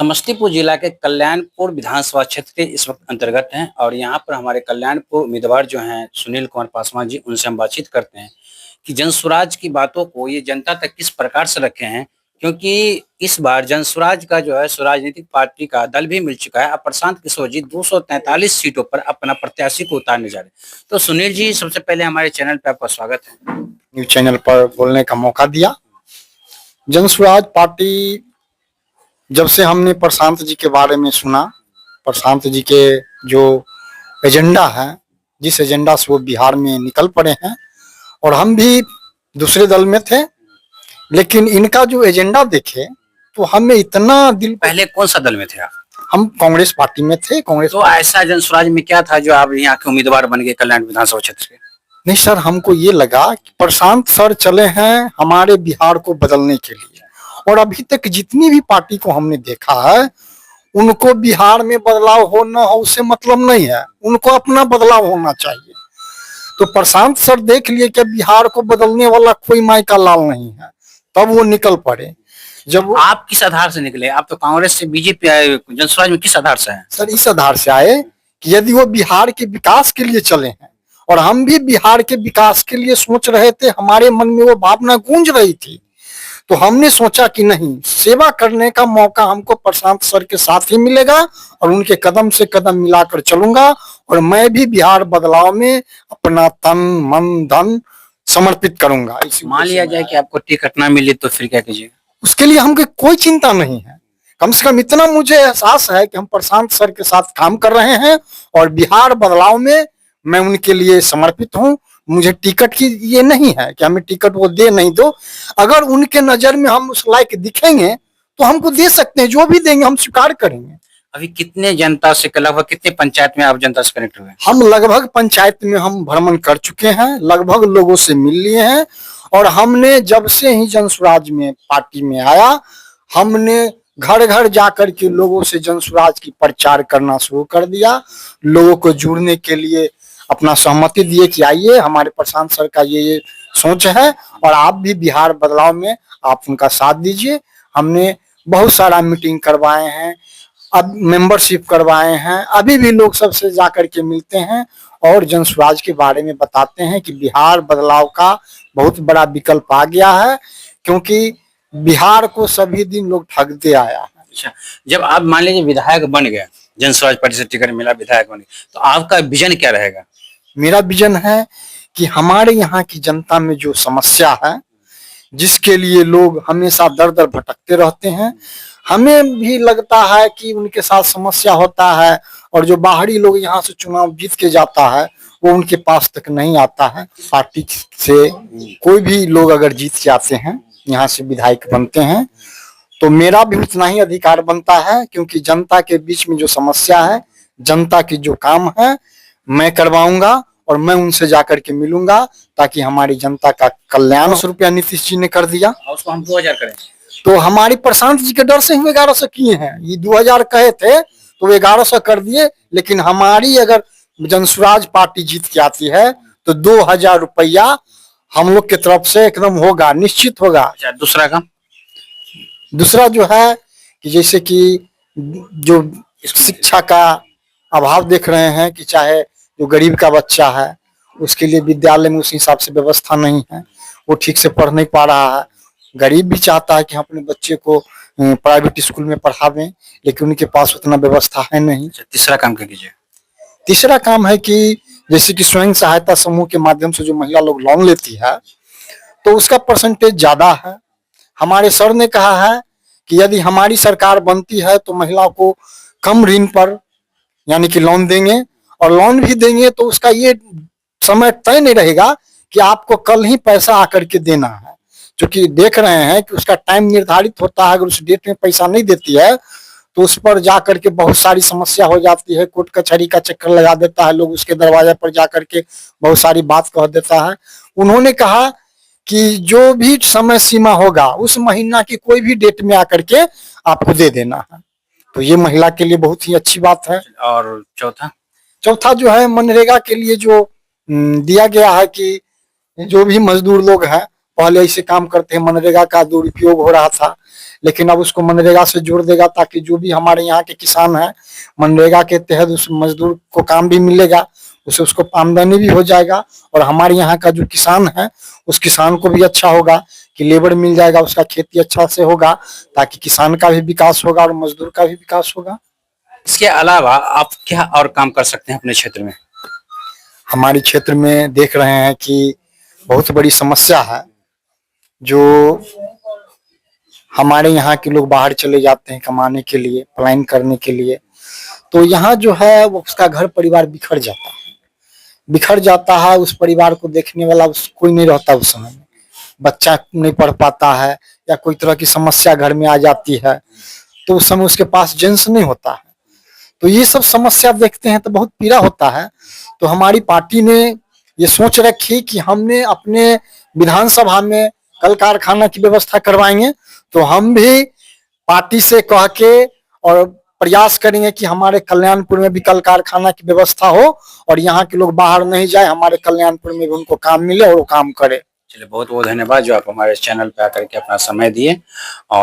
समस्तीपुर जिला के कल्याणपुर विधानसभा क्षेत्र के इस वक्त अंतर्गत हैं और यहाँ पर हमारे कल्याणपुर उम्मीदवार जो हैं सुनील कुमार पासवान जी, उनसे हम बातचीत करते हैं कि जन स्वराज की बातों को ये जनता तक किस प्रकार से रखे हैं, क्योंकि इस बार जन स्वराज का जो है स्वराजनीतिक पार्टी का दल भी मिल चुका है। अब प्रशांत किशोर जी 243 सीटों पर अपना प्रत्याशी को उतारने जा रहे हैं। तो सुनील जी, सबसे पहले हमारे चैनल पे आपका स्वागत है। न्यूज चैनल पर बोलने का मौका दिया। जन स्वराज पार्टी जब से हमने प्रशांत जी के बारे में सुना, प्रशांत जी के जो एजेंडा है, जिस एजेंडा से वो बिहार में निकल पड़े हैं, और हम भी दूसरे दल में थे, लेकिन इनका जो एजेंडा देखे तो हमें इतना दिल। पहले कौन सा दल में थे आप? हम कांग्रेस पार्टी में थे। कांग्रेस तो ऐसा जन स्वराज में क्या था जो आप यहाँ के उम्मीदवार बन गए कल्याण विधानसभा क्षेत्र के? नहीं सर, हमको ये लगा कि प्रशांत सर चले हैं हमारे बिहार को बदलने के लिए, और अभी तक जितनी भी पार्टी को हमने देखा है उनको बिहार में बदलाव हो ना हो उससे मतलब नहीं है, उनको अपना बदलाव होना चाहिए। तो प्रशांत सर देख लिए कि बिहार को बदलने वाला कोई माई का लाल नहीं है, तब वो निकल पड़े। जब आप किस आधार से निकले? आप तो कांग्रेस से बीजेपी आए, जन स्वराज में किस आधार से हैं? सर इस आधार से आए कि यदि वो बिहार के विकास के लिए चले हैं, और हम भी बिहार के विकास के लिए सोच रहे थे, हमारे मन में वो भावना गूंज रही थी, तो हमने सोचा कि नहीं, सेवा करने का मौका हमको प्रशांत सर के साथ ही मिलेगा और उनके कदम से कदम मिलाकर चलूंगा, और मैं भी बिहार बदलाव में अपना तन मन धन समर्पित करूंगा। मान लिया जाए कि आपको टिकट ना मिले तो फिर क्या कीजिएगा? उसके लिए हमको कोई चिंता नहीं है। कम से कम इतना मुझे एहसास है कि हम प्रशांत सर के साथ काम कर रहे हैं और बिहार बदलाव में मैं उनके लिए समर्पित हूं। मुझे टिकट की ये नहीं है कि हमें टिकट वो दे नहीं दो, अगर उनके नजर में हम उस लायक दिखेंगे तो हमको दे सकते हैं, जो भी देंगे हम स्वीकार करेंगे। अभी कितने जनता से, लगभग कितने पंचायत में आप जनता से कनेक्ट हुए? हम लगभग पंचायत में हम भ्रमण कर चुके हैं, लगभग लोगों से मिल लिए हैं, और हमने जब से ही जन स्वराज में पार्टी में आया, हमने घर घर जाकर के लोगों से जन स्वराज की प्रचार करना शुरू कर दिया। लोगों को जुड़ने के लिए अपना सहमति दिए कि आइए, हमारे प्रशांत सर का ये सोच है और आप भी बिहार बदलाव में आप उनका साथ दीजिए। हमने बहुत सारा मीटिंग करवाए हैं, अब मेंबरशिप करवाए हैं, अभी भी लोग सबसे जाकर के मिलते हैं और जन स्वराज के बारे में बताते हैं कि बिहार बदलाव का बहुत बड़ा विकल्प आ गया है, क्योंकि बिहार को सभी दिन लोग ठगते आया है। अच्छा, जब आप मान लीजिए विधायक बन गए, जन स्वराज पार्टी से टिकट मिला, विधायक बन गए, तो आपका विजन क्या रहेगा? मेरा विजन है कि हमारे यहाँ की जनता में जो समस्या है, जिसके लिए लोग हमेशा दर दर भटकते रहते हैं, हमें भी लगता है कि उनके साथ समस्या होता है, और जो बाहरी लोग यहाँ से चुनाव जीत के जाता है वो उनके पास तक नहीं आता है। पार्टी से कोई भी लोग अगर जीत के आते हैं, यहाँ से विधायक बनते हैं, तो मेरा भी उतना ही अधिकार बनता है, क्योंकि जनता के बीच में जो समस्या है, जनता की जो काम है, मैं करवाऊंगा और मैं उनसे जाकर के मिलूंगा, ताकि हमारी जनता का कल्याण। 100 रुपया नीतीश जी ने कर दिया, उसको हम 2000 करें, तो हमारी प्रशांत जी के डर से ही 1100 किए हैं। ये 2000 कहे थे तो 1100 कर दिए, लेकिन हमारी अगर जन स्वराज पार्टी जीत के आती है तो 2000 रुपया हम लोग की तरफ से एकदम होगा, निश्चित होगा। अच्छा, दूसरा काम, दूसरा जो है कि जैसे कि जो शिक्षा का अभाव देख रहे हैं, कि चाहे जो गरीब का बच्चा है उसके लिए विद्यालय में उस हिसाब से व्यवस्था नहीं है, वो ठीक से पढ़ नहीं पा रहा है। गरीब भी चाहता है कि हम अपने बच्चे को प्राइवेट स्कूल में पढ़ावें, लेकिन उनके पास उतना व्यवस्था है नहीं। तीसरा काम क्या कीजिए? तीसरा काम है कि जैसे कि स्वयं सहायता समूह के माध्यम से जो महिला लोग लोन लेती है, तो उसका परसेंटेज ज्यादा है। हमारे सर ने कहा है कि यदि हमारी सरकार बनती है तो महिला को कम ऋण पर यानी कि लोन देंगे, और लोन भी देंगे तो उसका ये समय तय नहीं रहेगा कि आपको कल ही पैसा आकर के देना है, क्योंकि देख रहे हैं कि उसका टाइम निर्धारित होता है। अगर उस डेट में पैसा नहीं देती है तो उस पर जाकर के बहुत सारी समस्या हो जाती है, कोर्ट कचहरी का चक्कर लगा देता है, लोग उसके दरवाजे पर जाकर के बहुत सारी बात कह देता है। उन्होंने कहा कि जो भी समय सीमा होगा उस महीना की कोई भी डेट में आकर के आपको दे देना है, तो ये महिला के लिए बहुत ही अच्छी बात है। और चौथा जो है मनरेगा के लिए जो दिया गया है कि जो भी मजदूर लोग हैं पहले ऐसे काम करते हैं, मनरेगा का दुरुपयोग हो रहा था, लेकिन अब उसको मनरेगा से जोड़ देगा ताकि जो भी हमारे यहाँ के किसान हैं मनरेगा के तहत उस मजदूर को काम भी मिलेगा, उससे उसको आमदनी भी हो जाएगा और हमारे यहाँ का जो किसान है उस किसान को भी अच्छा होगा कि लेबर मिल जाएगा, उसका खेती अच्छा से होगा ताकि किसान का भी विकास होगा और मजदूर का भी विकास होगा। इसके अलावा आप क्या और काम कर सकते हैं अपने क्षेत्र में? हमारे क्षेत्र में देख रहे हैं कि बहुत बड़ी समस्या है, जो हमारे यहाँ के लोग बाहर चले जाते हैं कमाने के लिए, पलायन करने के लिए, तो यहाँ जो है वो उसका घर परिवार बिखर जाता है, उस परिवार को देखने वाला कोई नहीं रहता उस समय में, बच्चा नहीं पढ़ पाता है या कोई तरह की समस्या घर में आ जाती है तो उस समय उसके पास जेंट्स नहीं होता है, तो ये सब समस्या देखते हैं तो बहुत पीड़ा होता है। तो हमारी पार्टी ने ये सोच रखी कि हमने अपने विधानसभा में कल कारखाना की व्यवस्था करवाएंगे, तो हम भी पार्टी से कह के और प्रयास करेंगे कि हमारे कल्याणपुर में भी कल कारखाना की व्यवस्था हो और यहाँ के लोग बाहर नहीं जाए, हमारे कल्याणपुर में भी उनको काम मिले और वो काम करे। चलिए, बहुत बहुत धन्यवाद जो आप हमारे चैनल पे आकर के अपना समय दिए और